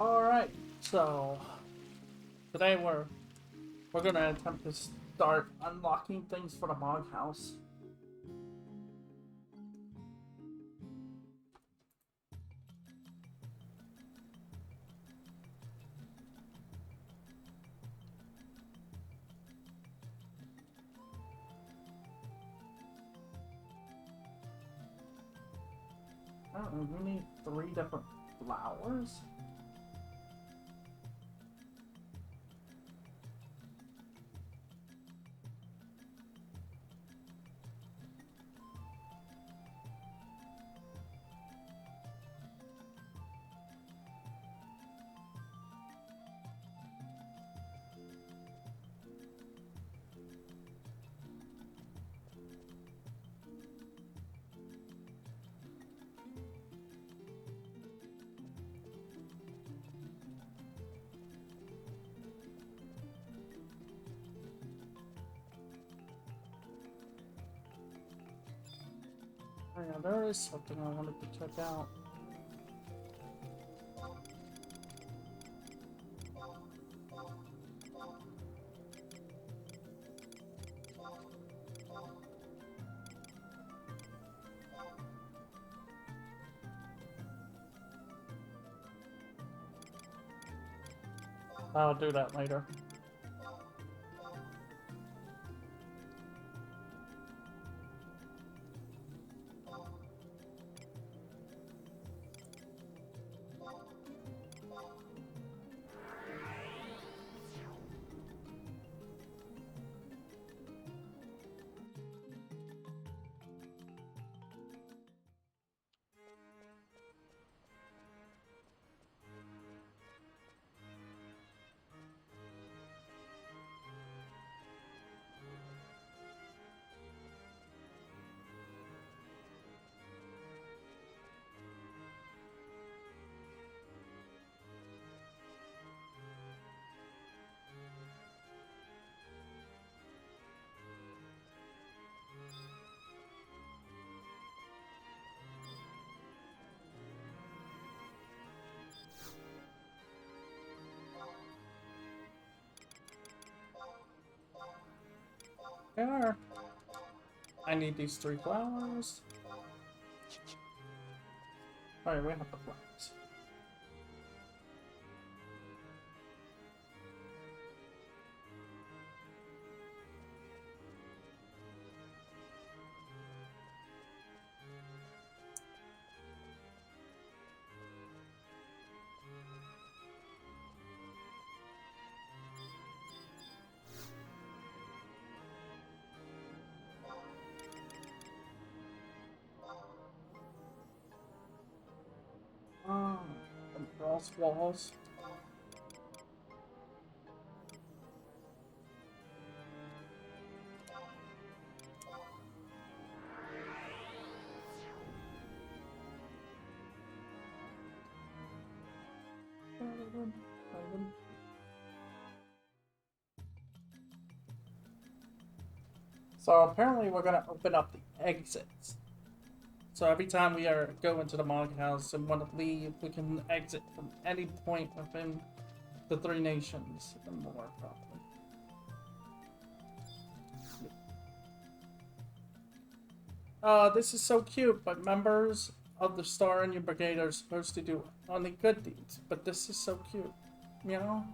Alright, so today we're gonna attempt to start unlocking things for the Mog House. I don't know, we need 3 different flowers? Oh yeah, there is something I wanted to check out. I'll do that later. There. I need these 3 flowers. Alright, we have the flowers. And frost walls. So apparently we're gonna open up the exits. So every time we go into the Mog House and want to leave, we can exit from any point within the 3 nations and more, probably. This is so cute, but members of the Star and your brigade are supposed to do only good deeds, but this is so cute, you know?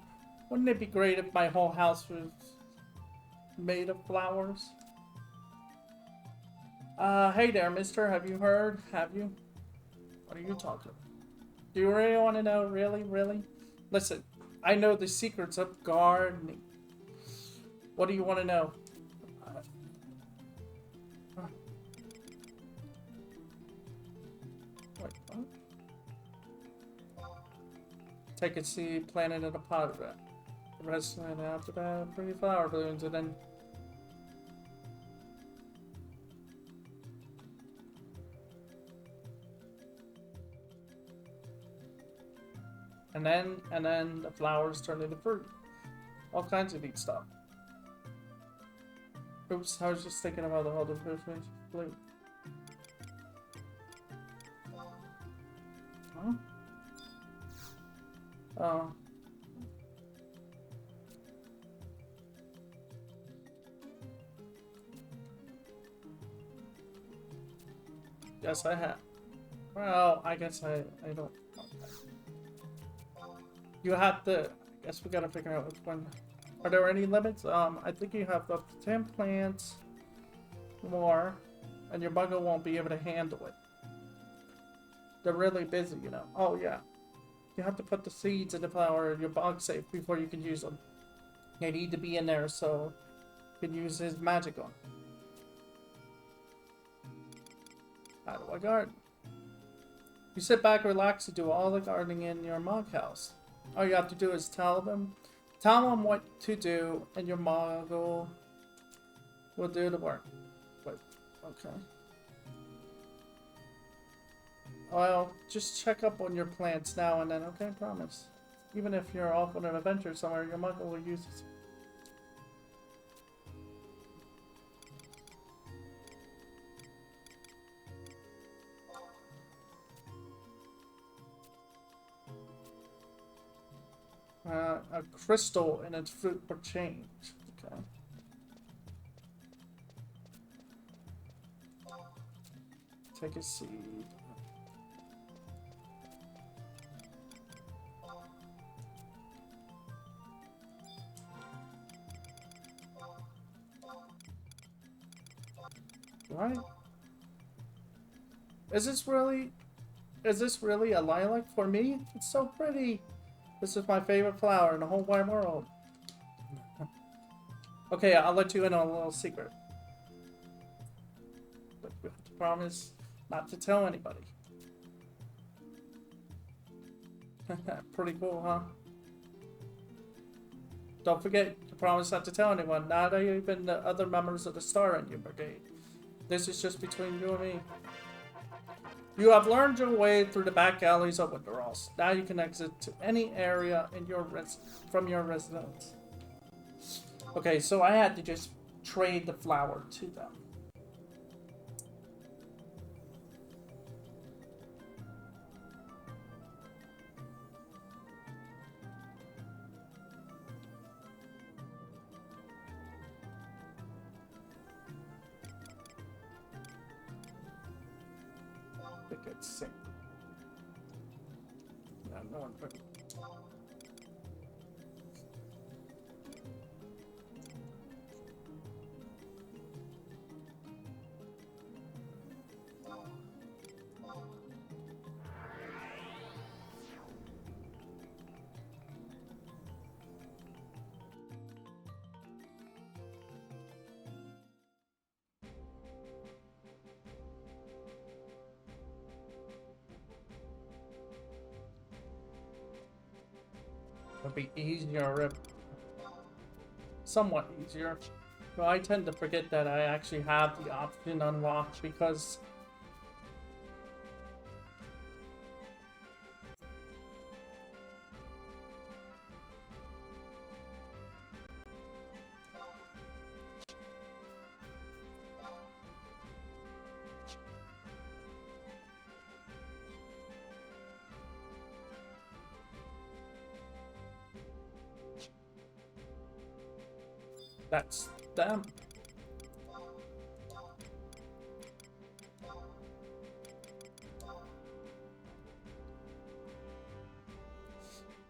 Wouldn't it be great if my whole house was made of flowers? Hey there, mister, have you heard? Have you? What are you talking about? Do you really want to know? Really? Really? Listen, I know the secrets of gardening. What do you want to know? Wait, what? Take a seed, plant it in a pot. The rest of it after that, pretty flower blooms, and then and then the flowers turn into fruit. All kinds of neat stuff. Oops, I was just thinking about the other person. Blue. Huh? Oh. Yes, I have. Well, I guess I don't. Okay. You have to. I guess we gotta figure out which one. Are there any limits? I think you have up to 10 plants more, and your bugger won't be able to handle it. They're really busy, you know. Oh yeah. You have to put the seeds in the flower in your bug safe before you can use them. They need to be in there so you can use his magic on. How do I garden? You sit back, relax, and do all the gardening in your mug house. All you have to do is tell them what to do, and your mug will do the work. Wait, okay. Well, just check up on your plants now and then, okay? Promise. Even if you're off on an adventure somewhere, your mug will use it. A crystal and its fruit will change. Okay. Take a seed. Right? Is this really a lilac for me? It's so pretty. This is my favorite flower in the whole wide world. Okay, I'll let you in on a little secret. But you have to promise not to tell anybody. Pretty cool, huh? Don't forget to promise not to tell anyone, not even the other members of the Star Ranger Brigade. This is just between you and me. You have learned your way through the back alleys of Blackrose. Now you can exit to any area in your from your residence. Okay, so I had to just trade the flower to them. I think it's sick. Yeah, no one put it. It'll be easier if somewhat easier. Well, I tend to forget that I actually have the option unlocked because that's them.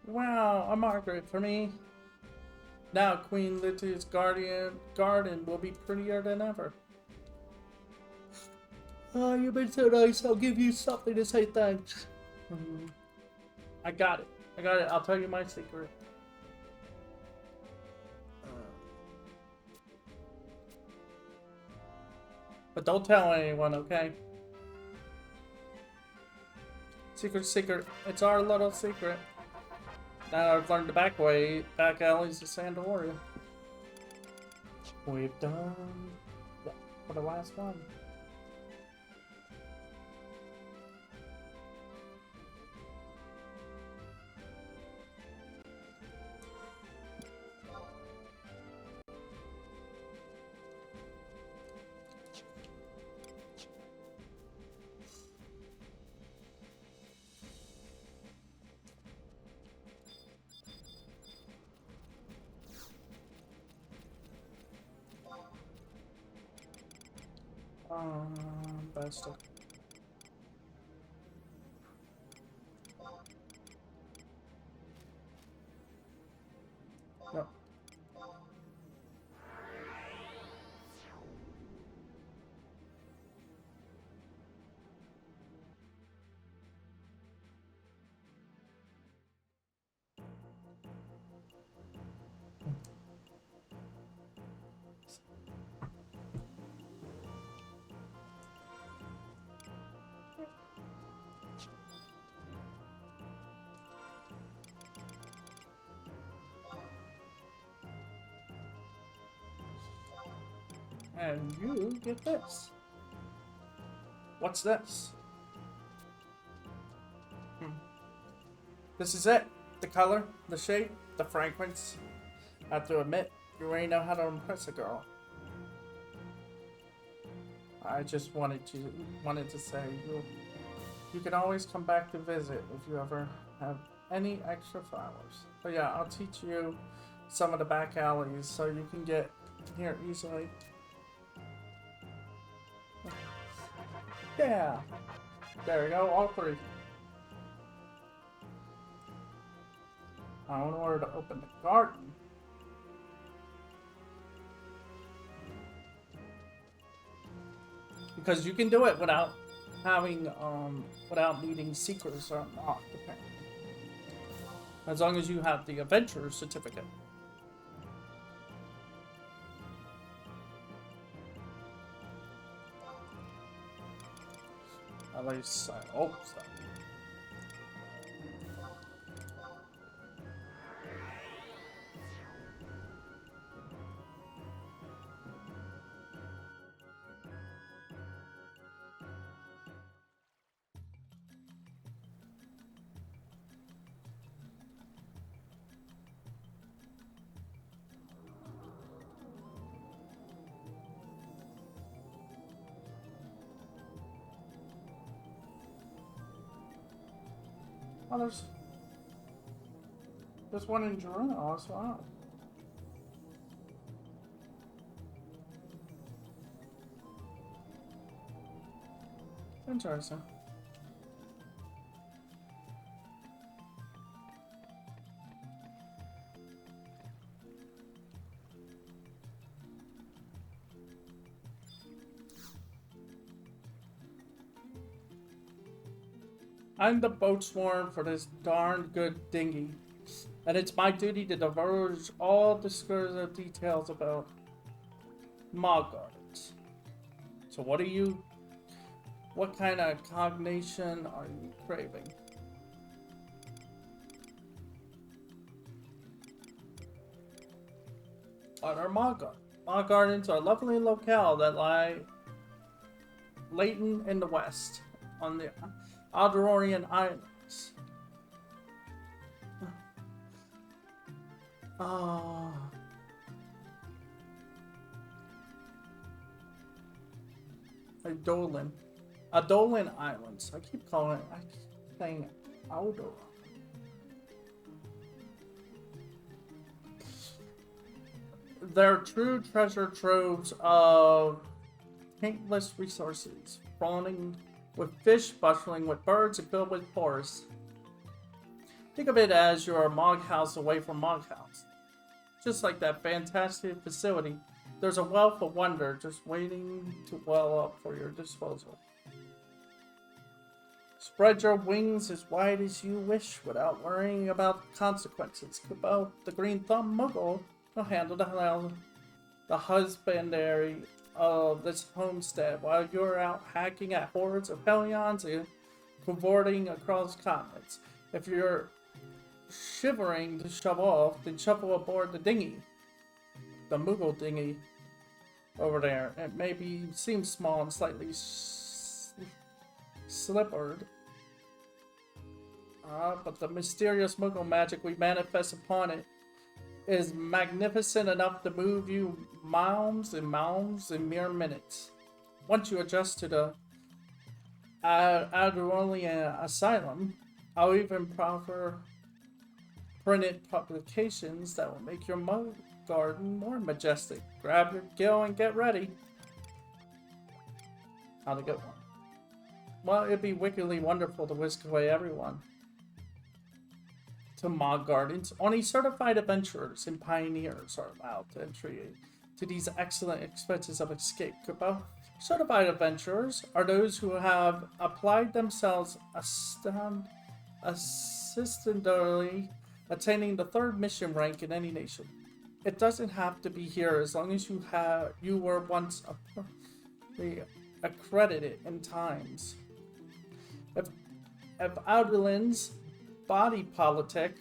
Wow, a Margaret for me. Now Queen Lydia's garden will be prettier than ever. Oh, you've been so nice. I'll give you something to say thanks. I got it. I'll tell you my secret. But don't tell anyone, okay? Secret. It's our little secret. Now I've learned the back alleys of Sandoria. We've done that for the last one. Bastard. No. And you get this. What's this? This is it. The color, the shape, the fragrance. I have to admit, you already know how to impress a girl. I just wanted to say you can always come back to visit if you ever have any extra flowers. But yeah, I'll teach you some of the back alleys so you can get here easily. Yeah. There we go, all three. Now in order to open the garden, because you can do it without having without needing secrets or unlocked, apparently. As long as you have the adventure certificate. At least I hope so. Oh, there's one in Gerudo as well. Interesting. I'm the boat sworn for this darn good dinghy, and it's my duty to divulge all discursive details about Mog Gardens. So what kind of cognition are you craving? What are Mog Gardens? Mog Gardens are a lovely locale that lie latent in the west, on the Aldororian Islands. Adolin Islands. I keep saying Aldoron. They're true treasure troves of taintless resources, spawning with fish, bustling with birds, and filled with forests. Think of it as your Mog House away from Mog House. Just like that fantastic facility, there's a wealth of wonder just waiting to well up for your disposal. Spread your wings as wide as you wish without worrying about consequences. Kubo, the Green Thumb Muggle, will handle the husbandry of this homestead while you're out hacking at hordes of Hellions and cavorting across continents. If you're shivering to shove off, then shuffle aboard the dinghy. The Moogle dinghy over there. It seems small and slightly slippered. But the mysterious Moogle magic we manifest upon it is magnificent enough to move you miles and miles in mere minutes. Once you adjust to the Aldorolian Asylum, I'll even proffer printed publications that will make your mug garden more majestic. Grab your gill and get ready. How'd it go? Well, it'd be wickedly wonderful to whisk away everyone to Mog Gardens. Only certified adventurers and pioneers are allowed to entry to these excellent expenses of escape, Kupo. Certified adventurers are those who have applied themselves assistantly attaining the 3rd mission rank in any nation. It doesn't have to be here as long as you were once accredited in times. If Aldelin's body politic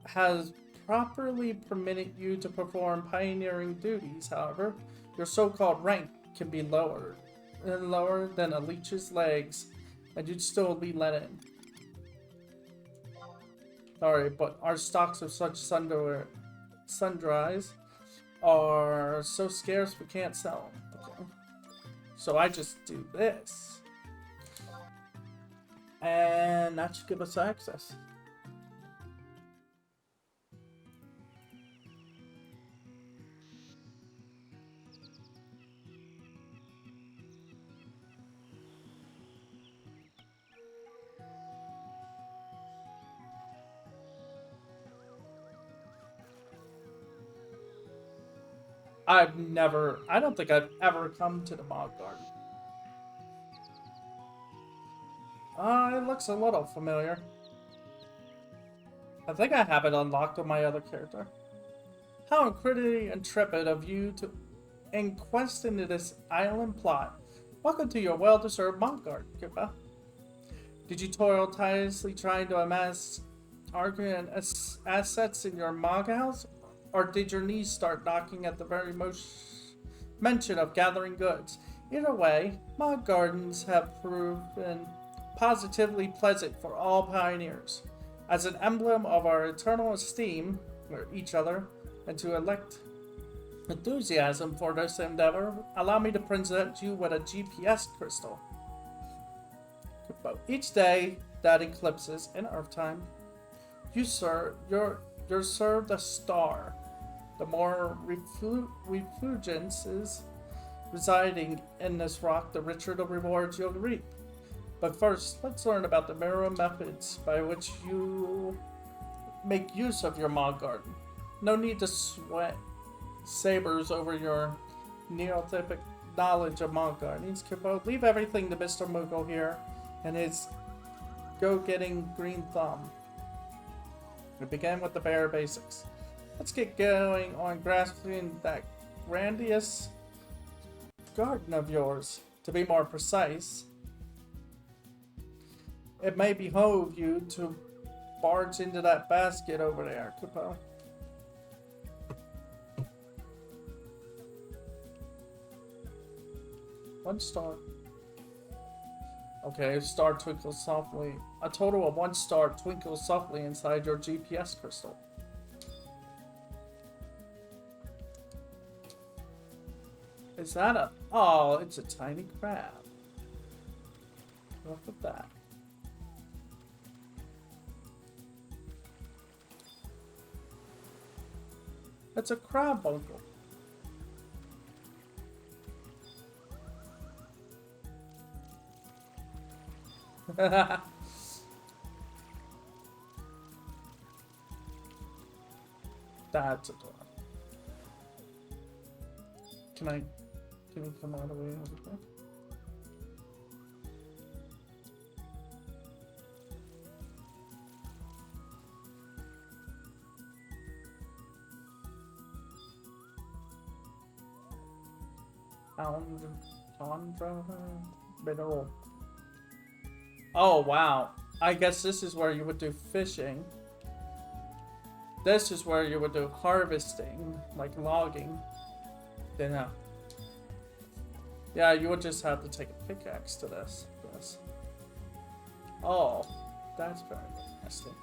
has properly permitted you to perform pioneering duties, however, your so-called rank can be lower than a leech's legs, and you'd still be let in. Sorry, but our stocks of such sundries are so scarce we can't sell them. Okay. So I just do this. And that should give us access. I don't think I've ever come to the Mog Garden. It looks a little familiar. I think I have it unlocked on my other character. How incredibly intrepid of you to inquest into this island plot. Welcome to your well-deserved Mog Garden, Kippa. Did you toil tirelessly trying to amass argument assets in your Mog house? Or did your knees start knocking at the very mention of gathering goods? Either way, Mog Gardens have proven positively pleasant for all pioneers. As an emblem of our eternal esteem for each other and to elect enthusiasm for this endeavor, allow me to present you with a GPS crystal. Each day that eclipses in Earth time, you're served a star. The more refulgences residing in this rock, the richer the rewards you'll reap. But first, let's learn about the mirror methods by which you make use of your Mog Garden. No need to sweat sabers over your neolithic knowledge of Mog Gardens. Leave everything to Mr. Moogle here and his go-getting green thumb. We begin with the bare basics. Let's get going on grasping that grandiose garden of yours. To be more precise, it may behoove you to barge into that basket over there, Kupo. One star. Okay, star twinkles softly. A total of 1 star twinkles softly inside your GPS crystal. Is that a... Oh, it's a tiny crab. Look at that. It's a crab uncle. That's adorable. Can you come all the way over there? Tundra mineral. Oh wow. I guess this is where you would do fishing. This is where you would do harvesting, like logging. Then yeah, you would just have to take a pickaxe to this. Oh, that's very interesting.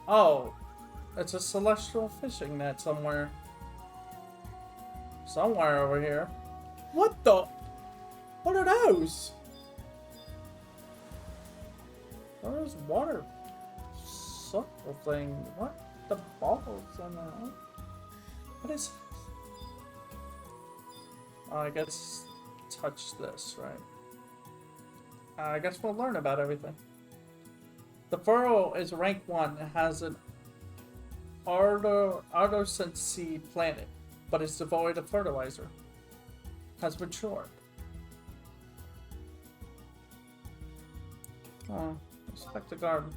Oh, it's a celestial fishing net somewhere. Somewhere over here. What the? What are those? What are those water suckle thing? What the balls on that? What is... Oh, I guess touch this, right? I guess we'll learn about everything. The furrow is rank 1. It has an Ardosense seed planet, but is devoid of fertilizer. Has matured. Oh, inspect the garden.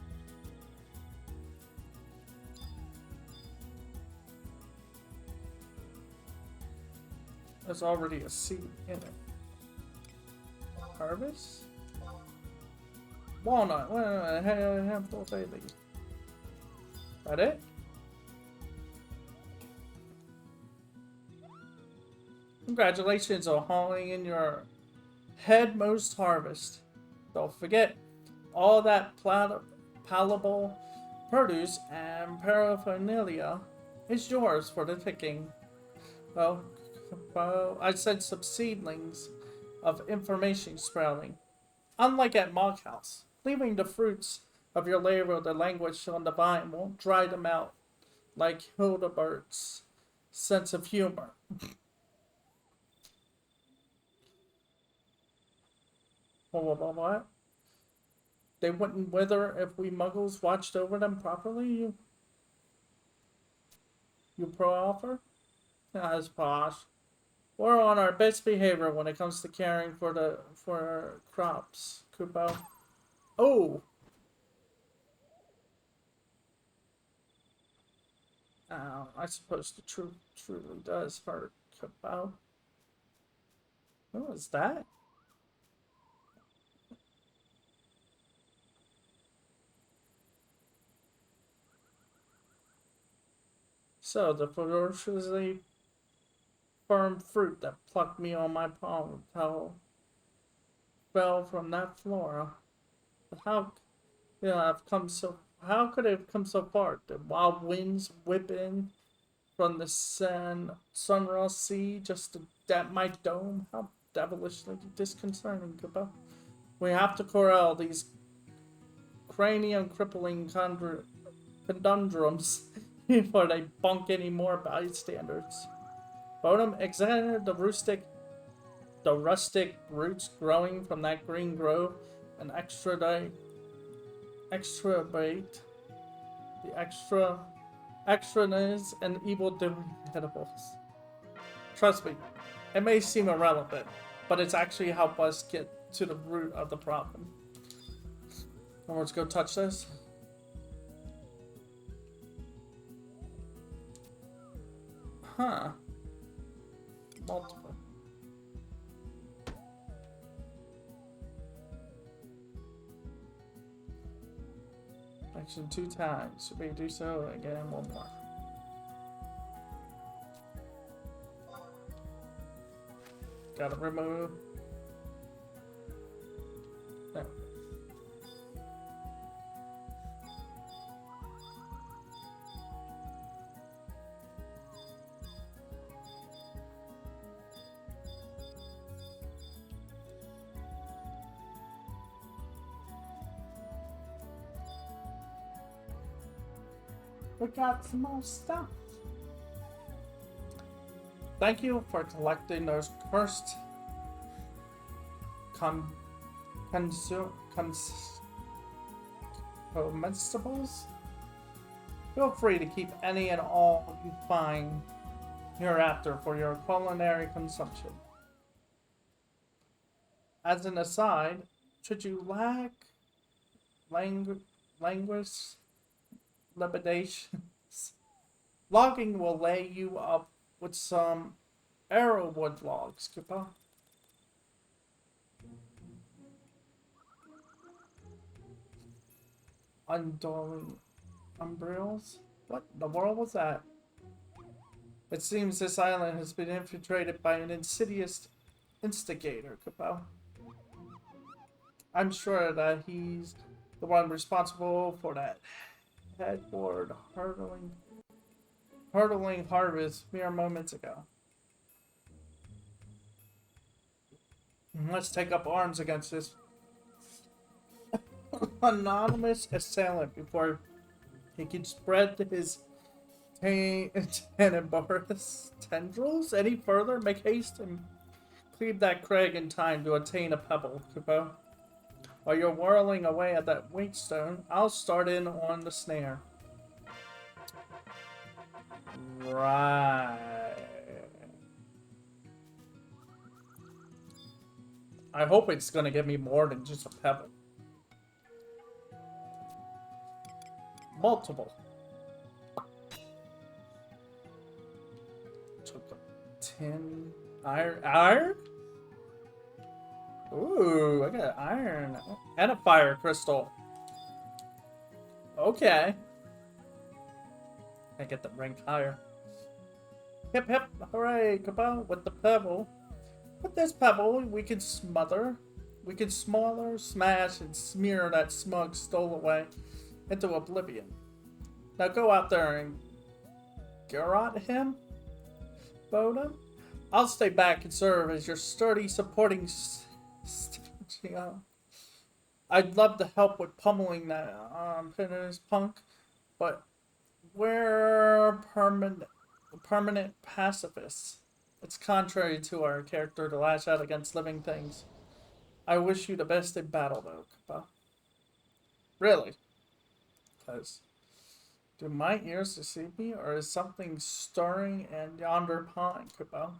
There's already a seed in it. Harvest? Walnut. I have to obey these. That it? Congratulations on hauling in your headmost harvest. Don't forget, all that palatable produce and paraphernalia is yours for the picking. Well, I sent some seedlings of information sprouting. Unlike at Mock House, leaving the fruits of your labor to languish on the vine won't dry them out like Hildebert's sense of humor. What? They wouldn't wither if we muggles watched over them properly? You pro-offer? That's posh. We're on our best behavior when it comes to caring for crops, Kupo. Oh! I suppose the truth truly does hurt, Kupo. What was that? So, the ferociously firm fruit that plucked me on my palm fell from that flora. How how could it have come so far? Did wild winds whip in from the sunrise sea just to dap my dome? How devilishly disconcerting, Kupo. We have to corral these cranium-crippling conundrums before they bunk any more bystanders. Bodum, examine the rustic roots growing from that green grove and extradite the extraness and evil-doing edibles. Trust me, it may seem irrelevant, but it's actually helped us get to the root of the problem. Let's go touch this. Huh. Multiple. Action 2 times. Should we do so again? One more. Gotta remove. No. We got some more stuff. Thank you for collecting those cursed comestibles. Feel free to keep any and all you find hereafter for your culinary consumption. As an aside, should you lack language libations, logging will lay you up with some arrowwood logs, Kupo. Undoling umbrils? What in the world was that? It seems this island has been infiltrated by an insidious instigator, Kupo. I'm sure that he's the one responsible for that headboard hurtling harvest mere moments ago. Let's take up arms against this anonymous assailant before he can spread his Tenebris tendrils? Any further? Make haste and cleave that crag in time to attain a pebble, Kupo. While you're whirling away at that wingstone, I'll start in on the snare. Right. I hope it's gonna give me more than just a pebble. Multiple. Took a tin. Iron? Ooh, I got iron. And a fire crystal. Okay. I get the rank higher. Hip hip, hooray, Kupo, with the pebble. With this pebble, we can smother. We can smother, smash, and smear that smug stowaway into oblivion. Now go out there and garrot him, Boda. I'll stay back and serve as your sturdy supporting I'd love to help with pummeling that punk, but we're permanent pacifists. It's contrary to our character to lash out against living things. I wish you the best in battle, though, Kupo. Really? Because do my ears deceive me, or is something stirring in yonder pond, Kupo?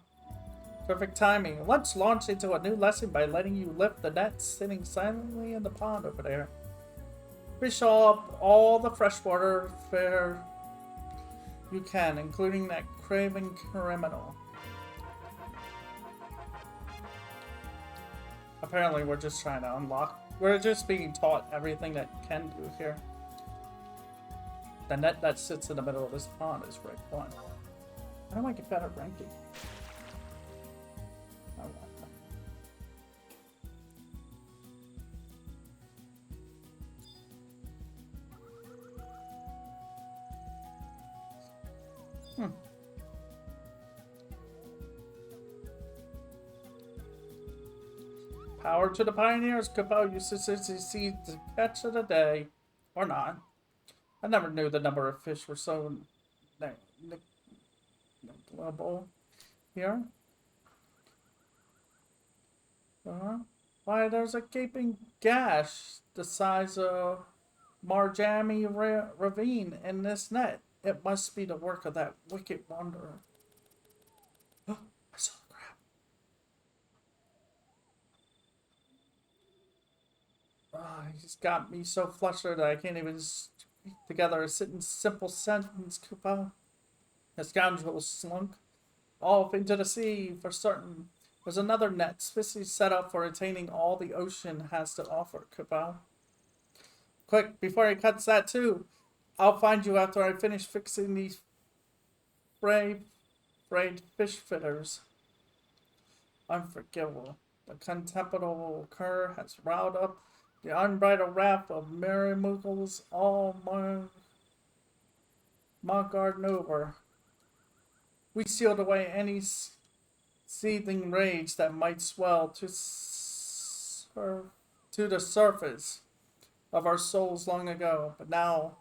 Perfect timing. Let's launch into a new lesson by letting you lift the net sitting silently in the pond over there. Fish up all the freshwater fare you can, including that craven criminal. Apparently we're just trying to unlock. We're just being taught everything that can do here. The net that sits in the middle of this pond is rank 1. How do I get better ranking? Power to the pioneers, Kupo. You succeed the catch of the day. Or not. I never knew the number of fish were so negligible here. Why, there's a gaping gash the size of Marjami Ravine in this net. It must be the work of that wicked wanderer. I saw the crab. He's got me so flustered that I can't even speak together a simple sentence, Kupo. The scoundrel slunk off into the sea for certain. There's another net specially set up for attaining all the ocean has to offer, Kupo. Quick, before he cuts that too, I'll find you after I finish fixing these frayed fish fitters. Unforgivable. The contemptible cur has riled up the unbridled wrath of merry muggles all Mogard over. We sealed away any seething rage that might swell to the surface of our souls long ago, but now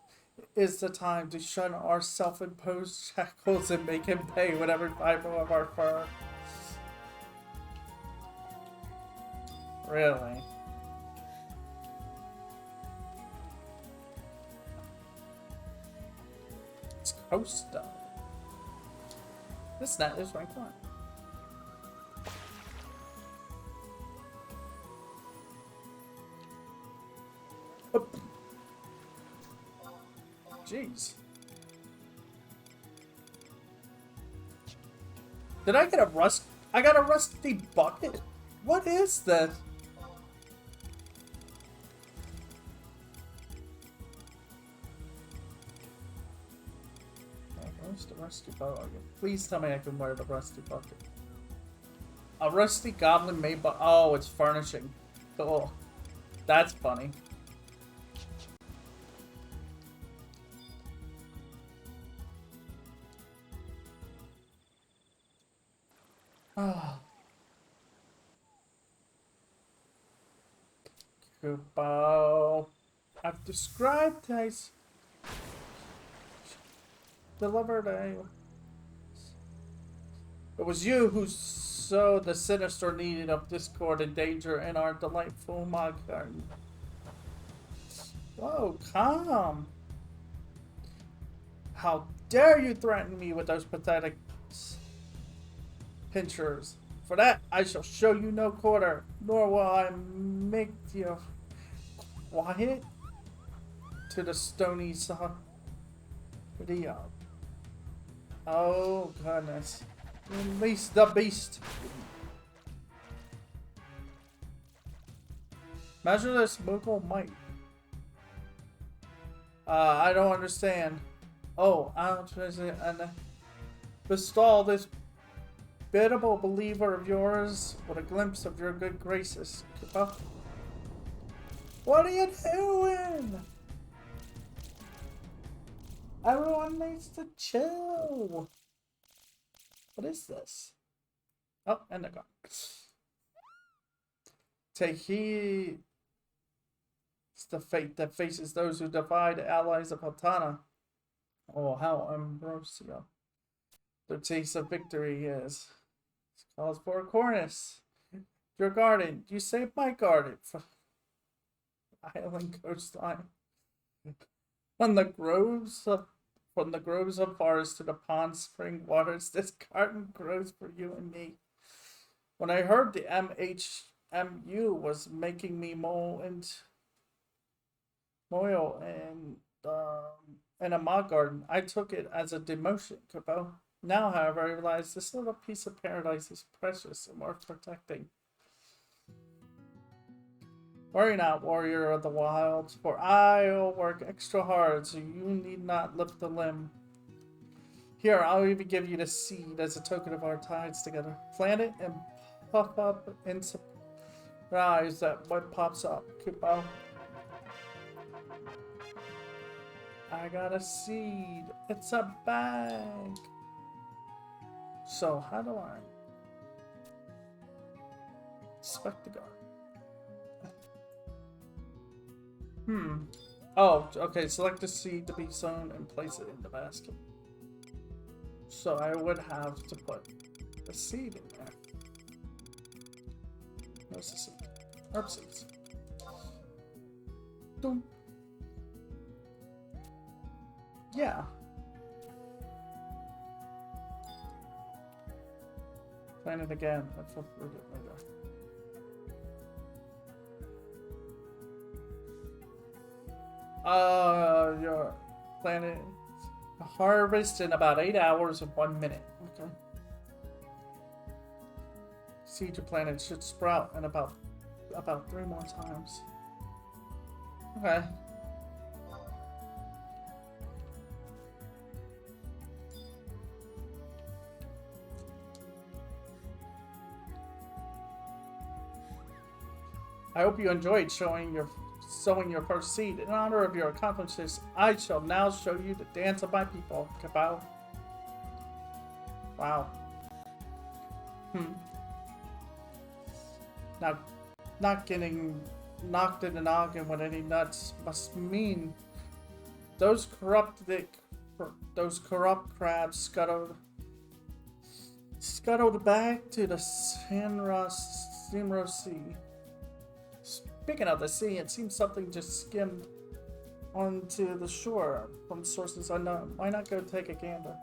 is the time to shun our self-imposed shackles and make him pay with every fiber of our fur. Really? It's Costa. This net is rank 1. Jeez. Did I get a rust? I got a rusty bucket? What is this? Where's the rusty bucket? Please tell me I can wear the rusty bucket. A rusty goblin made by... Oh, it's furnishing. Cool. That's funny. Kupo. I've described as... delivered a... It was you who sowed the sinister need of discord and danger in our delightful mod garden. Whoa, calm. How dare you threaten me with those pathetic pinchers? For that, I shall show you no quarter, nor will I make you quiet to the stony side. Oh, goodness. Release the beast. Measure this Moogle might. I don't understand. Oh, I don't understand. Bestall this biddable believer of yours with a glimpse of your good graces. What are you doing? Everyone needs to chill. What is this? Oh, and they're gone. Take heed. It's the fate that faces those who divide the allies of Altana. Oh, how Ambrosia. Their taste of victory is. It calls for a cornice. Your garden. You saved my garden. Island coastline. From the groves of forest to the pond spring waters, this garden grows for you and me. When I heard the MHMU was making me moil in a mod garden, I took it as a demotion, Capo. Now, however, I realize this little piece of paradise is precious and worth protecting. Worry not, warrior of the wilds, for I'll work extra hard so you need not lift a limb. Here, I'll even give you the seed as a token of our ties together. Plant it and puff up in surprise at what pops up, Kupo. I got a seed. It's a bag. So, how do I inspect the garden? Oh, okay. Select the seed to be sown and place it in the basket. So I would have to put the seed in there. Where's the seed? Herb seeds. Boom. Yeah. Plant it again. Let's uproot it later. Your planet harvest in about 8 hours and 1 minute. Okay. Seed your planet should sprout in about 3 more times. Okay. I hope you enjoyed sowing your first seed. In honor of your accomplishments, I shall now show you the dance of my people, Kabao. Wow. Not getting knocked in the noggin with any nuts must mean those corrupt crabs scuttled back to the Simro Sea. Speaking of the sea, it seems something just skimmed onto the shore from sources unknown. Why not go take a gander?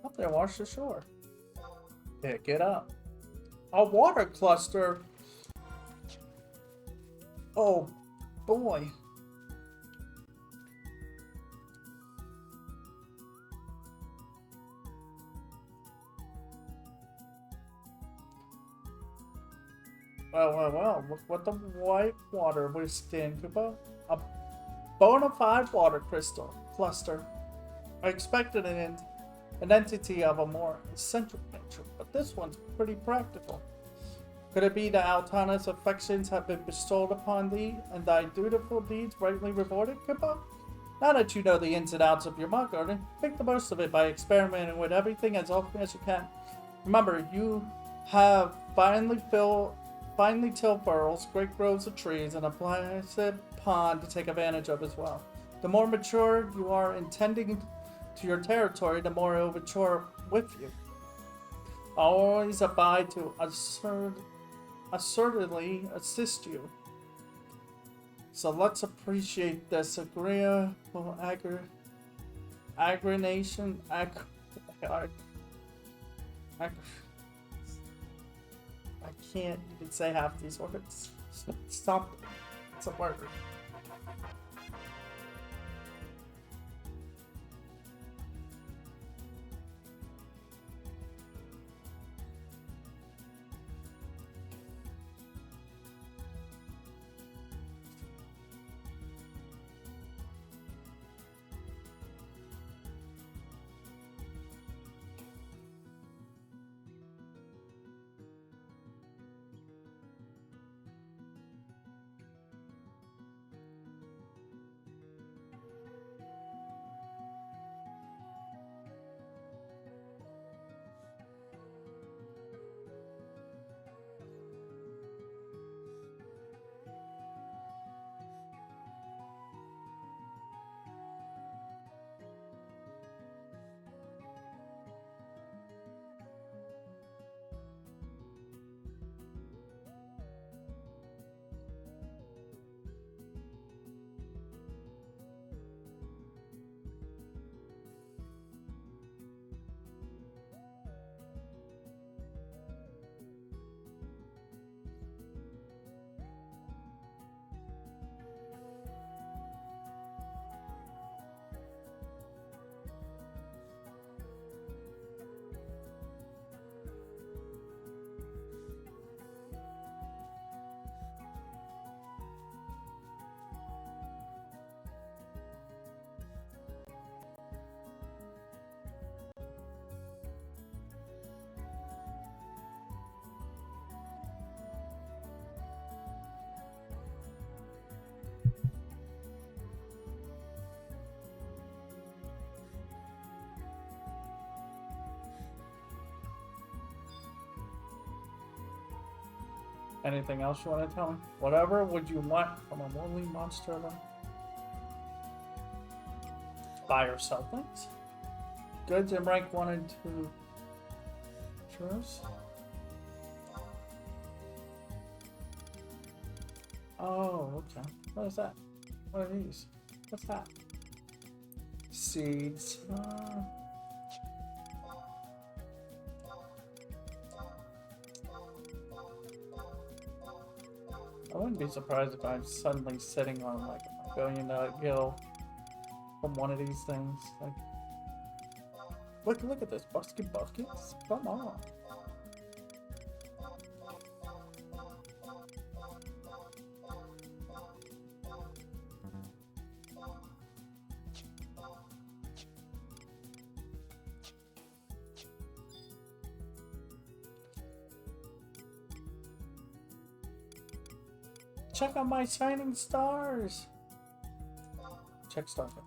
Up there, wash the shore. Pick it up. A water cluster. Oh boy. Well, look what the white water we're skin, Koopa. A bona fide water crystal cluster. I expected an entity of a more eccentric nature, but this one's pretty practical. Could it be that Altana's affections have been bestowed upon thee, and thy dutiful deeds rightly rewarded, Koopa? Now that you know the ins and outs of your mud garden, make the most of it by experimenting with everything as often as you can. Remember, you have finely tilled furrows, great groves of trees, and a placid pond to take advantage of as well. The more mature you are in tending to your territory, the more it will mature with you. I'll always abide to assertively assist you. So let's appreciate this agreeable I can't even say half these words. Stop. It's a word. Anything else you want to tell me? Whatever would you want from a lonely monster alone? Buy or sell things? Goods in rank 1 and 2. Churros? Oh, okay. What is that? What are these? What's that? Seeds. I wouldn't be surprised if I'm suddenly sitting on like $1 billion gil from one of these things. Like, look at this, buckets. Come on. Check out my shining stars. Check starter.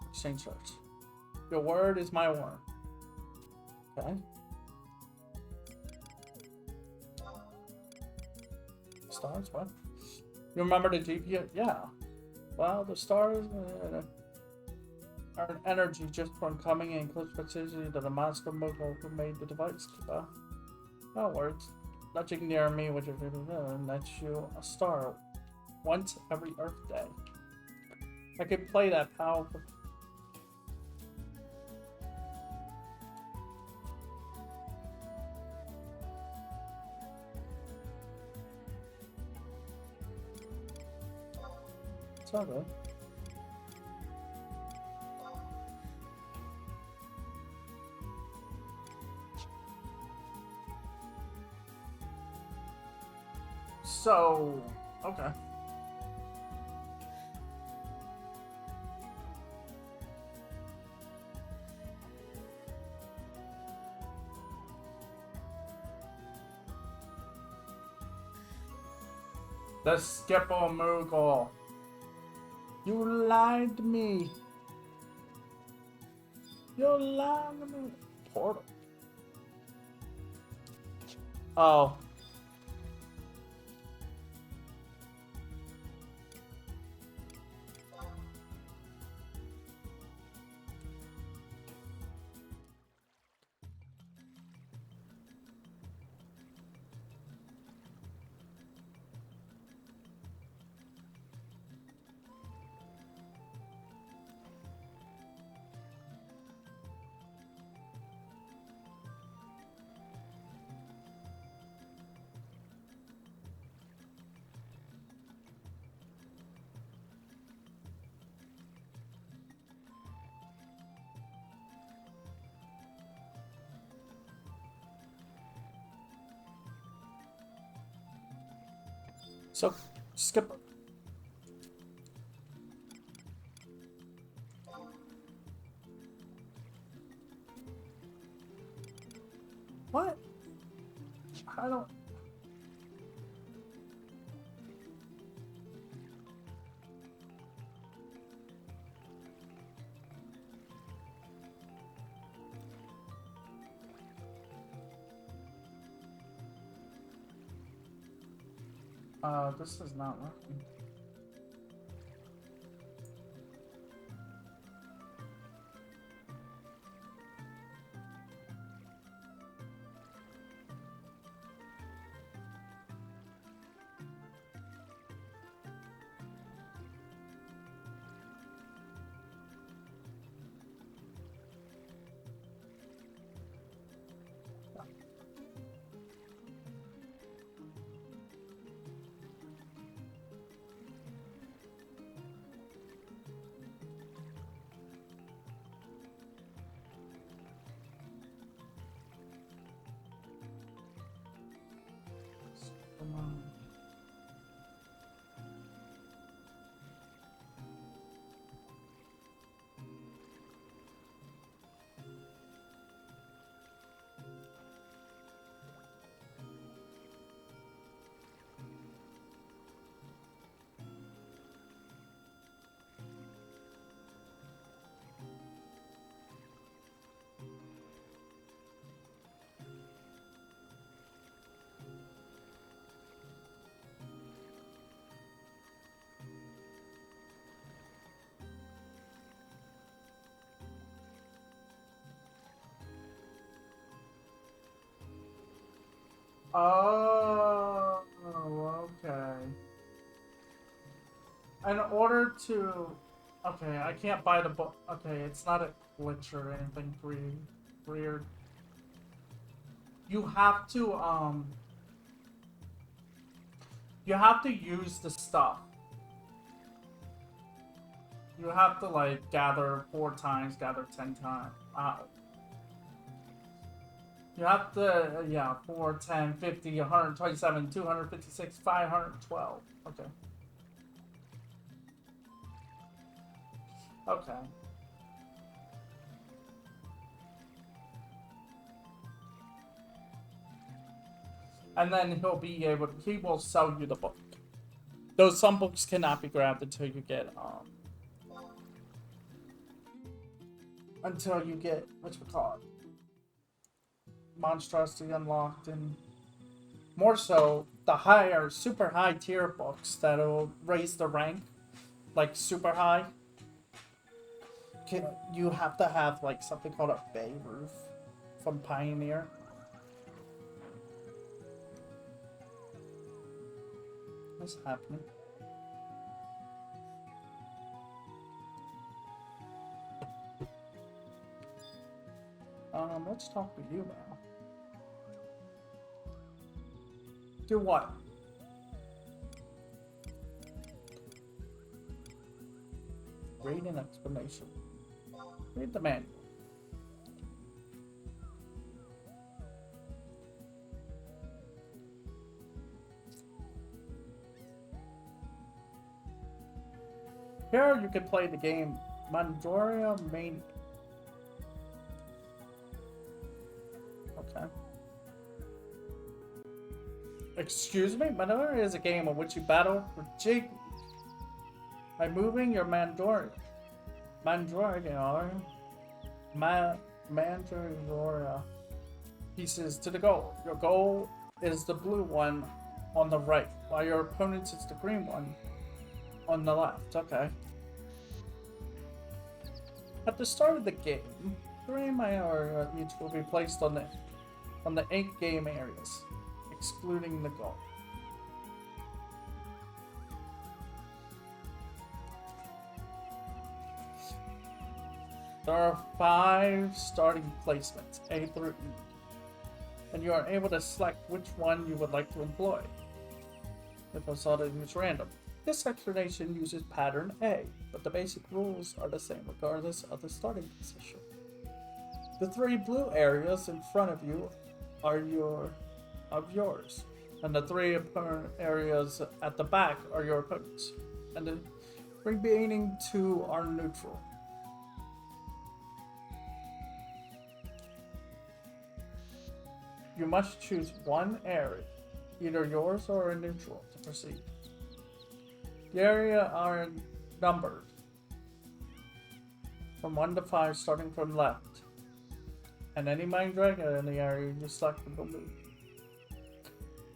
Exchange stars. Your word is my word. Okay. Stars, what? You remember the GPS? Yeah. Well, the stars are an energy just from coming in close proximity to the master mogul who made the device. That works. Nudging near me with your video nets you a star once every Earth day. I could play that powerful. It's all good. So, okay. The Skipper Moogle. You lied to me. You lied to me. Portal. Oh. So, Skipper. What? I don't... this is not working. Come on. Oh, okay. In order to... Okay, I can't buy the book. Okay, it's not a glitch or anything weird. You have to, you have to use the stuff. You have to, like, gather 4 times, gather 10 times. You have to, yeah, 4, 10, 50, 127, 256, 512. Okay. Okay. And then he will sell you the book. Though some books cannot be grabbed until you get, whatchamacallit, monstrosity unlocked, and more so the higher, super high tier books that'll raise the rank, like super high. You have to have like something called a bay roof from Pioneer. What's happening? Let's talk to you now. Do what? Read an explanation. Read the manual. Here you can play the game Mandoria Mania. Okay. Excuse me? Mandoria is a game in which you battle for Jig by moving your Mandoria pieces to the goal. Your goal is the blue one on the right, while your opponent's is the green one on the left. Okay. At the start of the game, 3 Mandoria each will be placed on the 8 game areas, excluding the goal. There are 5 starting placements, A through E, and you are able to select which one you would like to employ. If I saw that it was random. This explanation uses pattern A, but the basic rules are the same regardless of the starting position. The 3 blue areas in front of you are yours, and the 3 opponent areas at the back are your opponents, and the remaining 2 are neutral. You must choose one area, either yours or a neutral, to proceed. The area are numbered from 1 to 5, starting from left, and any Mind Dragon in the area you select will move.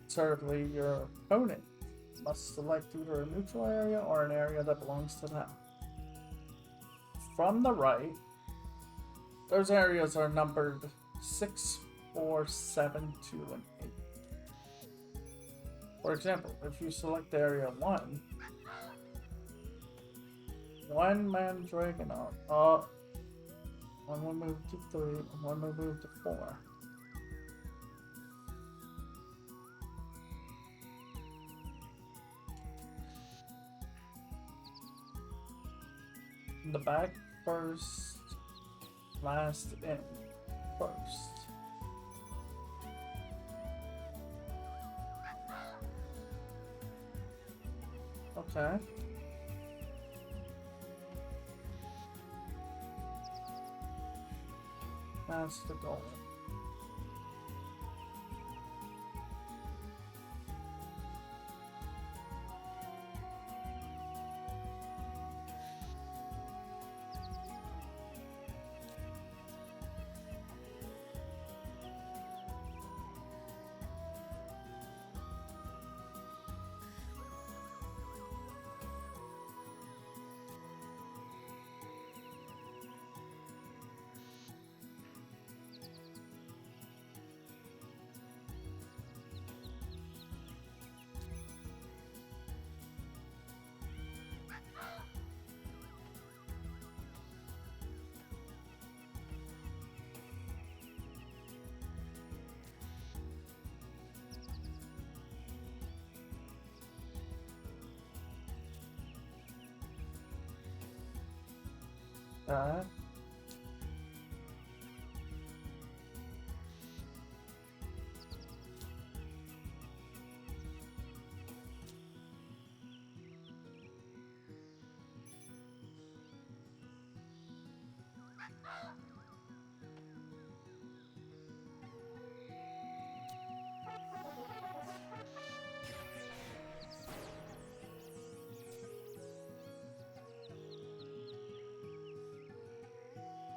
Thirdly, your opponent must select either a neutral area or an area that belongs to them. From the right, those areas are numbered 6, 4, 7, 2, and 8. For example, if you select area 1, one Mandragon one will move to 3, and one will move to 4. In the back first, last in first. Okay. That's the goal. That.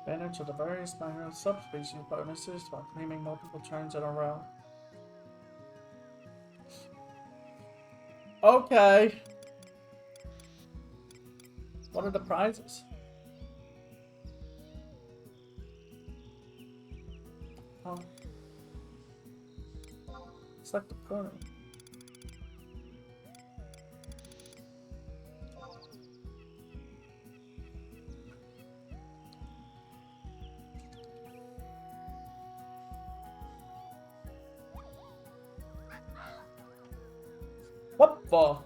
Advantage of the various minor subspecies bonuses by claiming multiple turns in a row. Okay. What are the prizes? Oh. Select the pony. What the?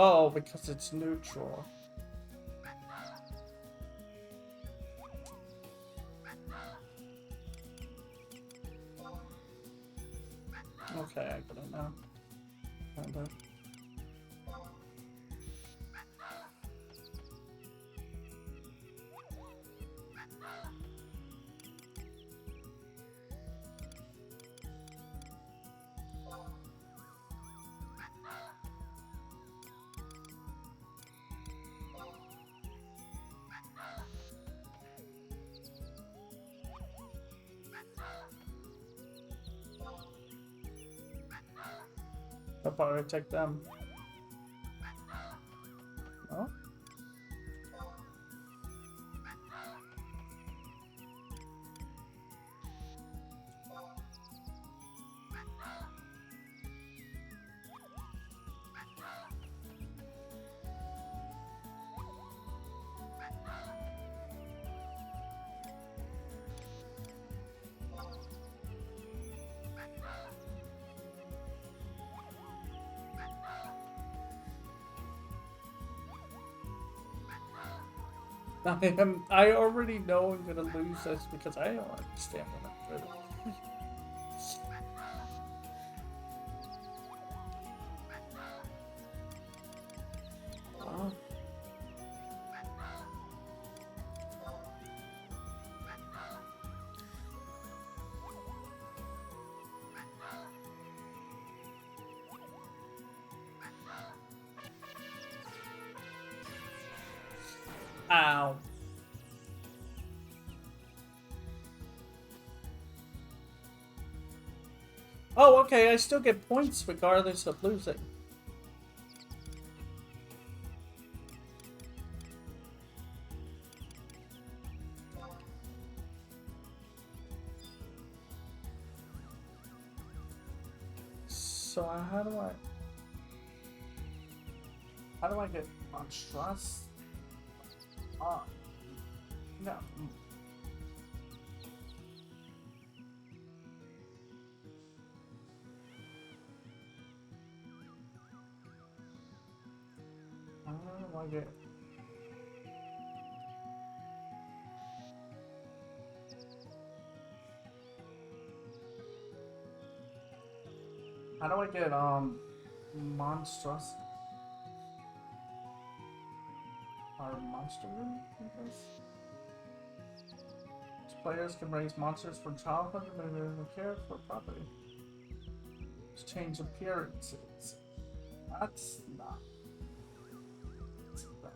Oh, because it's neutral. Okay, I get it now. Kinda. I'll probably take them. No? I already know I'm gonna lose this because I don't understand what I'm doing. Ow. Oh, okay, I still get points regardless of losing. So how do I get monstrous? No. How do I get? How do I get monstrous? Or monster room, I guess? Players can raise monsters from childhood and care for property. Just change appearances. That's not. That's bad.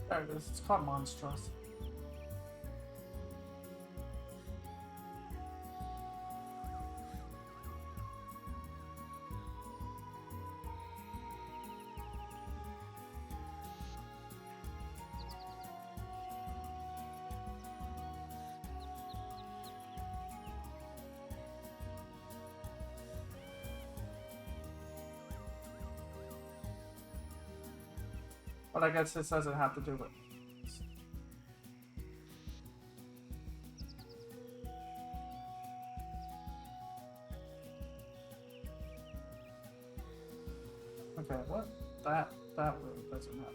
There it is. It's called monstrous. But I guess this doesn't have to do with. Okay, what? That really doesn't happen.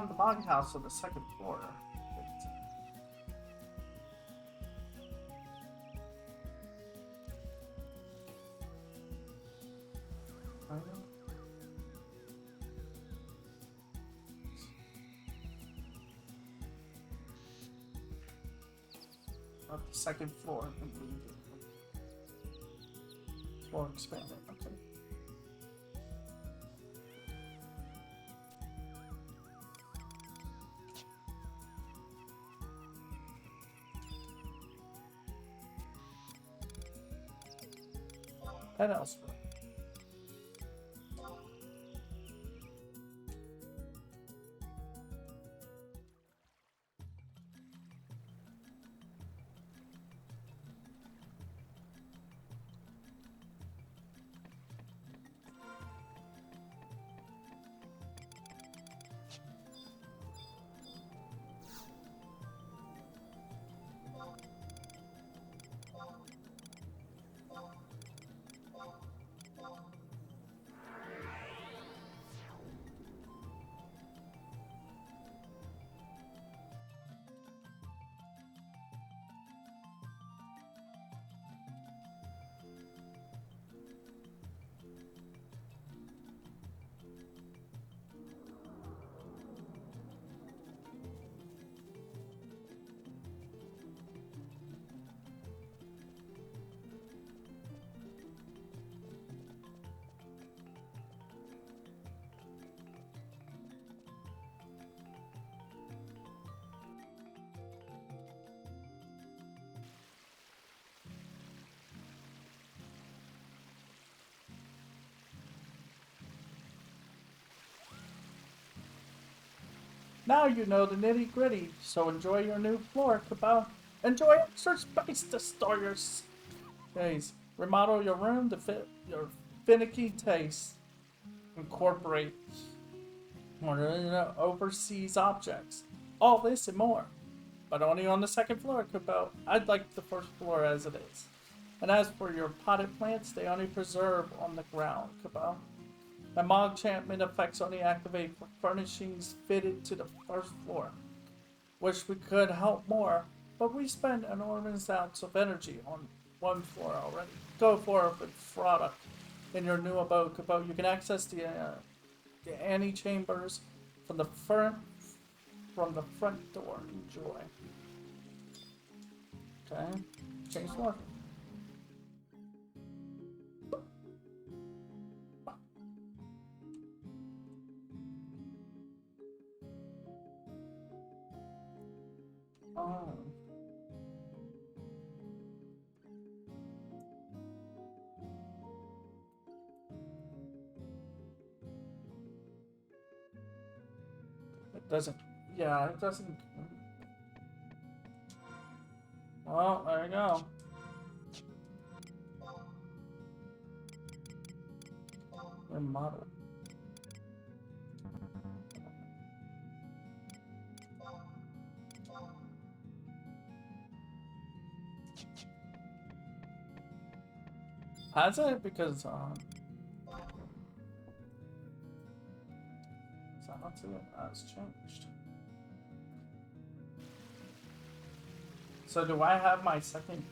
The log house on the second floor. Up the second floor. Floor expanded. Okay. and elsewhere. Now you know the nitty gritty, so enjoy your new floor, Cabal. Enjoy extra space to store your days. Remodel your room to fit your finicky taste. Incorporate more overseas objects. All this and more. But only on the second floor, Cabal. I'd like the first floor as it is. And as for your potted plants, they only preserve on the ground, Cabal. The Mog enchantment effects only activate for furnishings fitted to the first floor. Wish we could help more, but we spend enormous amounts of energy on one floor already. Go for a product in your new abode, Cabal. You can access the ante chambers from the front door. Enjoy. Okay, change floor. Oh. It doesn't. Yeah, it doesn't. Well, there you go. Remodel. Has it? Because so let's see what has changed. So do I have my second?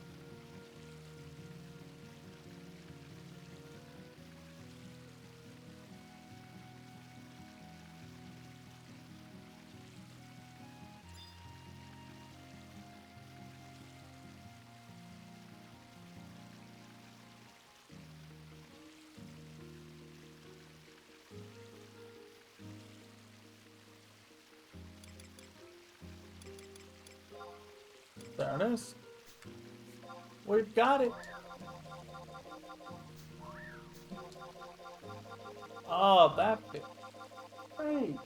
There it is. We've got it. Oh, that bit. Great.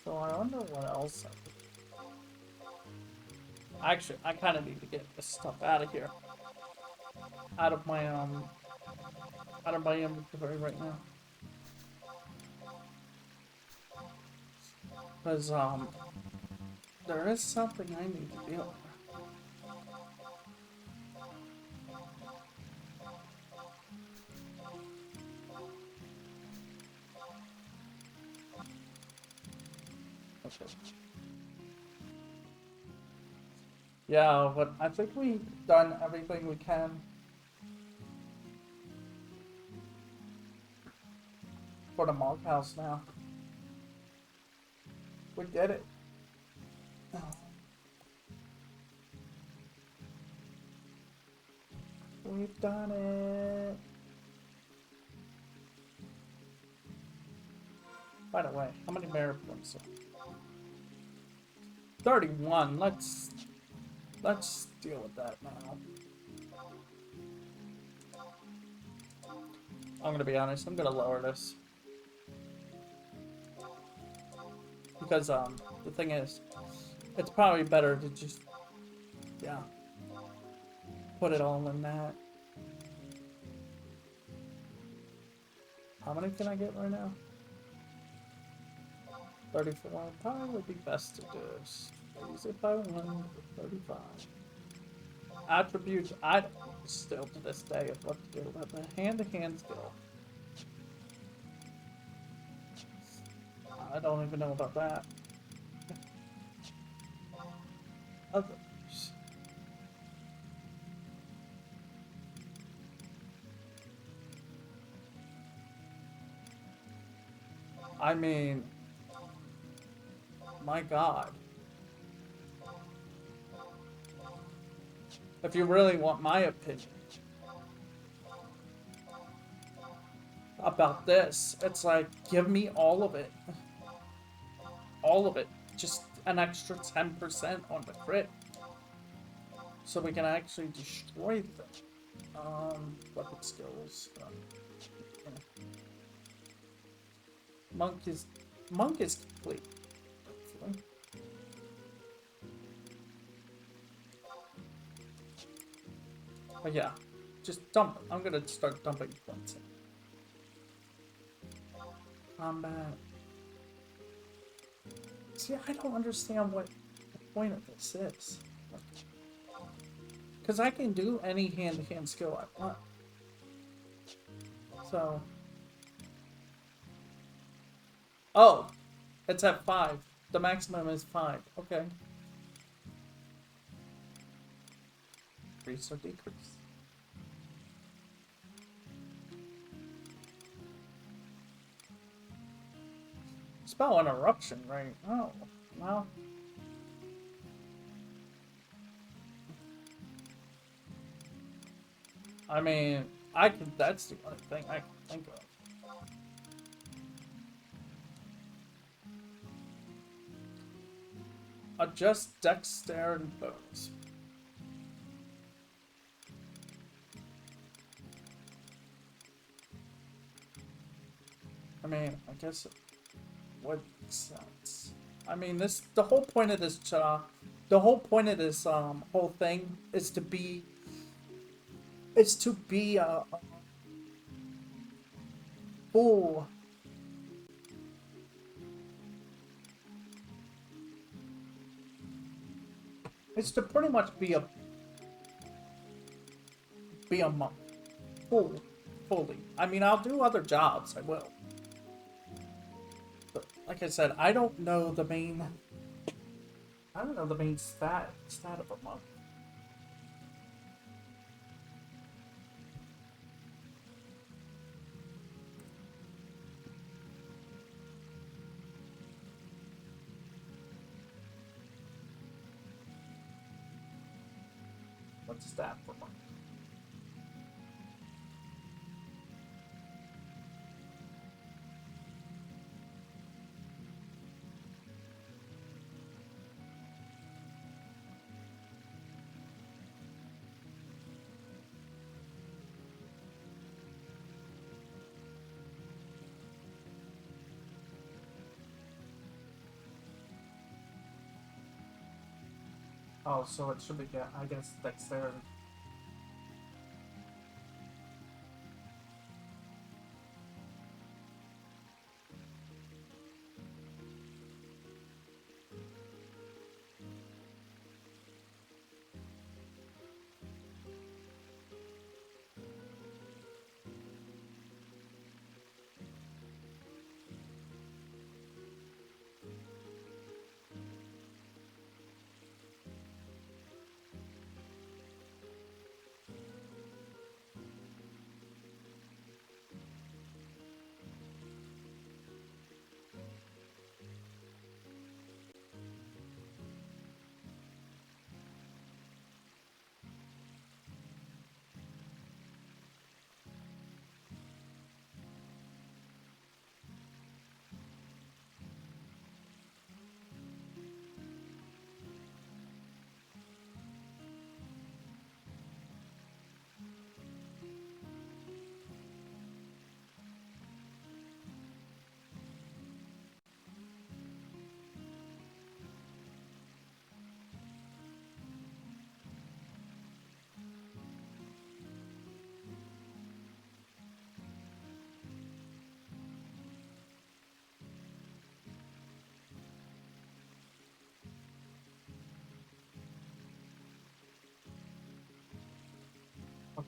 So I wonder what else I could... Actually, I kind of need to get this stuff out of here. Out of my inventory right now. Because, there is something I need to deal with. Okay. Yeah, but I think we've done everything we can. For the Mog House now. We did it. We've done it. By the way, how many merit points? 31. Let's deal with that now. I'm gonna be honest. I'm gonna lower this because the thing is, it's probably better to just put it all in that. How many can I get right now? 34. Probably would be best to do is raise it by 1 to 35. Attributes, I don't know still to this day of what to do, but the hand-to-hand skill. I don't even know about that. Others. I mean, my God. If you really want my opinion about this, it's like, give me all of it. All of it. Just an extra 10% on the crit. So we can actually destroy them. Weapon skills. Monk is complete. Hopefully. But yeah, just dump it. I'm gonna start dumping points in. Combat. See, I don't understand what the point of this is. Because I can do any hand-to-hand skill I want. So. Oh! It's at 5. The maximum is 5. Okay. Increase or decrease? Spell interruption, right? Oh, well. I mean, that's the only thing I can think of. Adjust dexterity bonus. I mean, I guess it would make sense. I mean, the whole point of this whole thing is to be a full. It's to pretty much be a monk. Fully. I mean, I'll do other jobs, I will. But like I said, I don't know the main stat of a monk. What's stat for monk? Oh, so it should be, I guess, dexterity.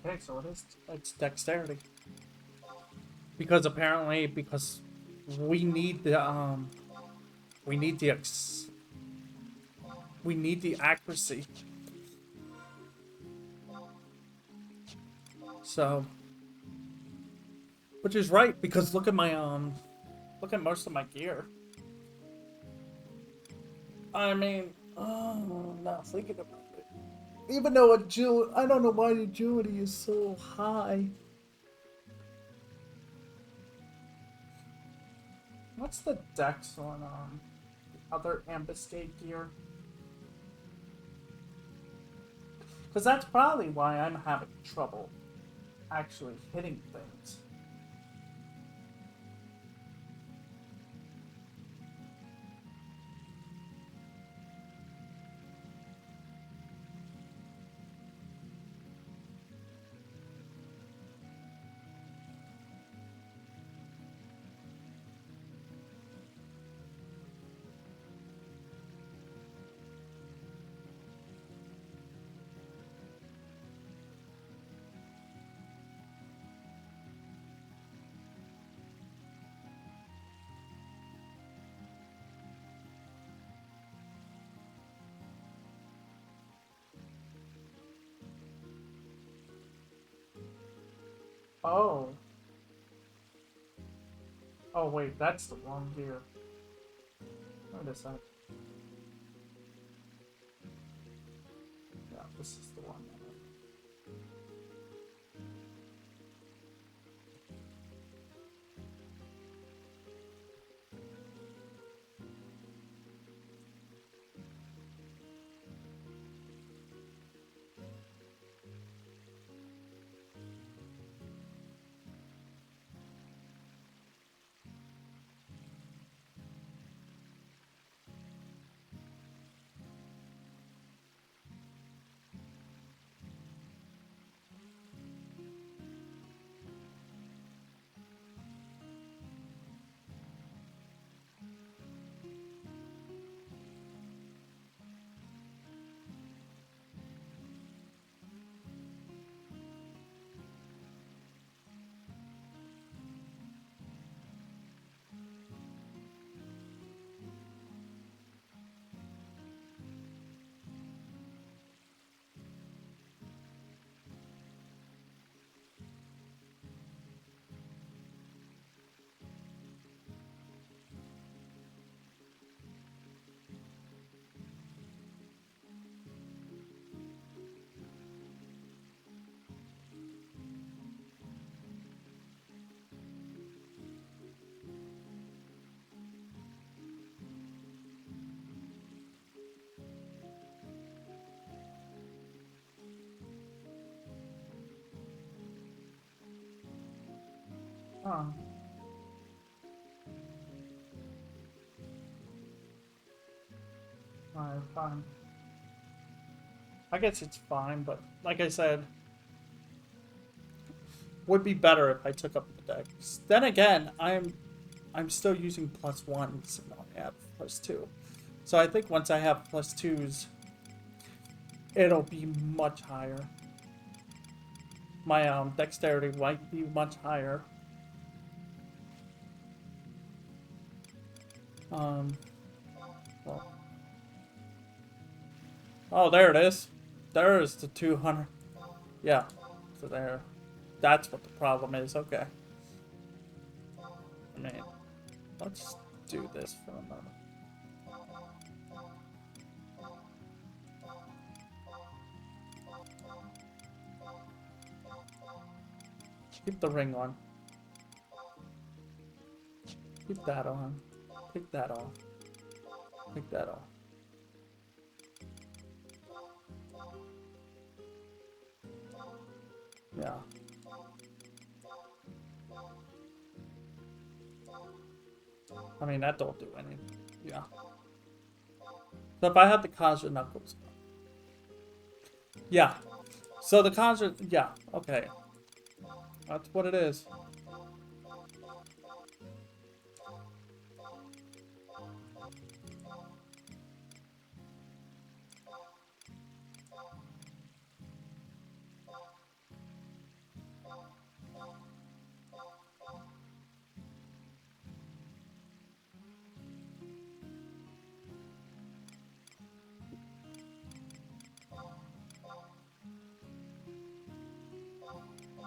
Okay, so it's dexterity. Because apparently, because we need the we need the we need the accuracy. So, which is right because look at my look at most of my gear. I mean, oh, now thinking about it. Even though agility, I don't know why agility is so high. What's the dex on other ambuscade gear? Because that's probably why I'm having trouble actually hitting things. Oh. Oh wait, that's the wrong gear. What is that? Yeah, this is the one. Huh. Alright, fine. I guess it's fine, but like I said, would be better if I took up the dex. Then again, I'm still using +1s and I have +2. So I think once I have +2s, it'll be much higher. My dexterity might be much higher. Well. Oh, there it is. There's the 200. Yeah, so there. That's what the problem is. Okay. I mean, let's do this for a moment. Keep the ring on. Keep that on. Take that off. Take that off. Yeah. I mean, that don't do anything. Yeah. So if I had the Conjure Knuckles. Yeah. So the Conjure... Yeah, okay. That's what it is.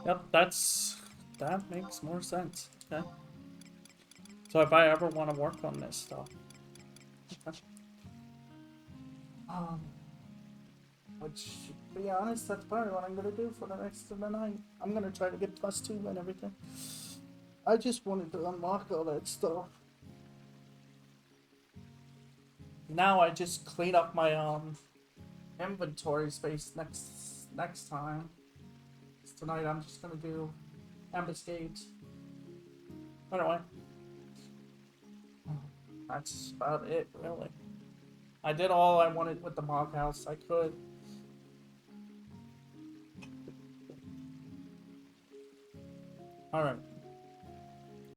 Yep, that makes more sense. Okay. So if I ever want to work on this stuff, okay. Um, which, to be honest, that's probably what I'm gonna do for the rest of the night. I'm gonna try to get +2 and everything. I just wanted to unlock all that stuff. Now I just clean up my inventory space next time. Tonight I'm just gonna do ambuscade. Anyway, that's about it really. I did all I wanted with the mob house I could. Alright.